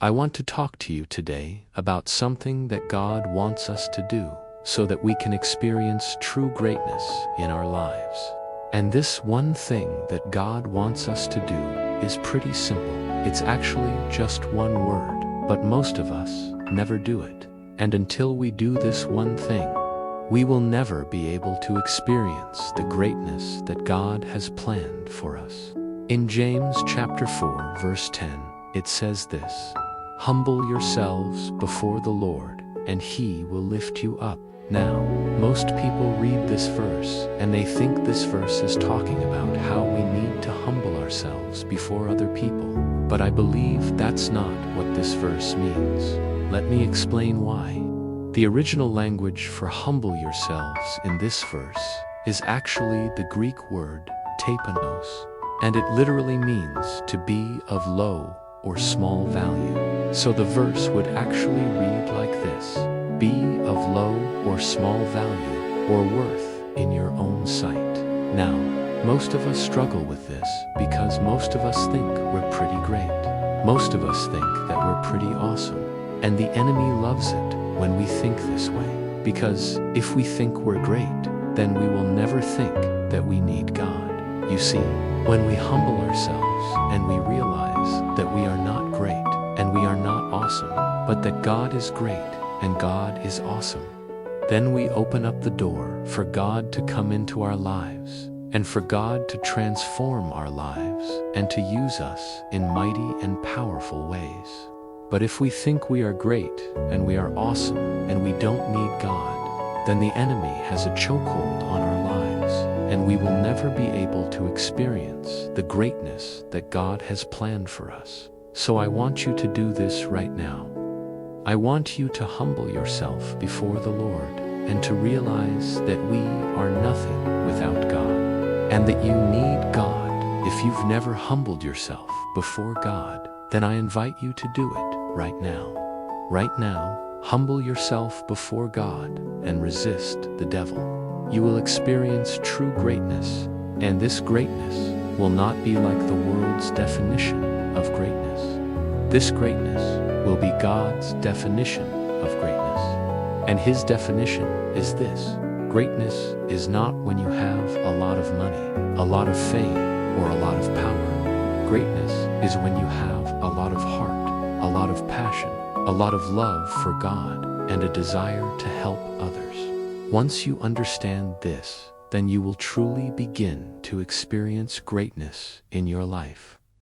I want to talk to you today about something that God wants us to do so that we can experience true greatness in our lives. And this one thing that God wants us to do is pretty simple. It's actually just one word, but most of us never do it. And until we do this one thing, we will never be able to experience the greatness that God has planned for us. In James chapter 4, verse 10, it says this: "Humble yourselves before the Lord, and He will lift you up." Now, most people read this verse and they think this verse is talking about how we need to humble ourselves before other people. But I believe that's not what this verse means. Let me explain why. The original language for humble yourselves in this verse is actually the Greek word tapeinos, and it literally means to be of low or small value. So the verse would actually read like this: be of low or small value or worth in your own sight. Now, most of us struggle with this because most of us think we're pretty great. Most of us think that we're pretty awesome. And the enemy loves it when we think this way, because if we think we're great, then we will never think that we need God. You see, when we humble ourselves and we realize that we are not great and we are not awesome, but that God is great and God is awesome, then we open up the door for God to come into our lives and for God to transform our lives and to use us in mighty and powerful ways. But if we think we are great and we are awesome and we don't need God, then the enemy has a chokehold on our lives and we will never be able to experience the greatness that God has planned for us. So I want you to do this right now. I want you to humble yourself before the Lord and to realize that we are nothing without God and that you need God. If you've never humbled yourself before God, then I invite you to do it right now. Right now, humble yourself before God and resist the devil. You will experience true greatness, and this greatness will not be like the world's definition of greatness. This greatness will be God's definition of greatness. And His definition is this: greatness is not when you have a lot of money, a lot of fame, or a lot of power. Greatness is when you have a lot of heart, a lot of passion, a lot of love for God, and a desire to help others. Once you understand this, then you will truly begin to experience greatness in your life.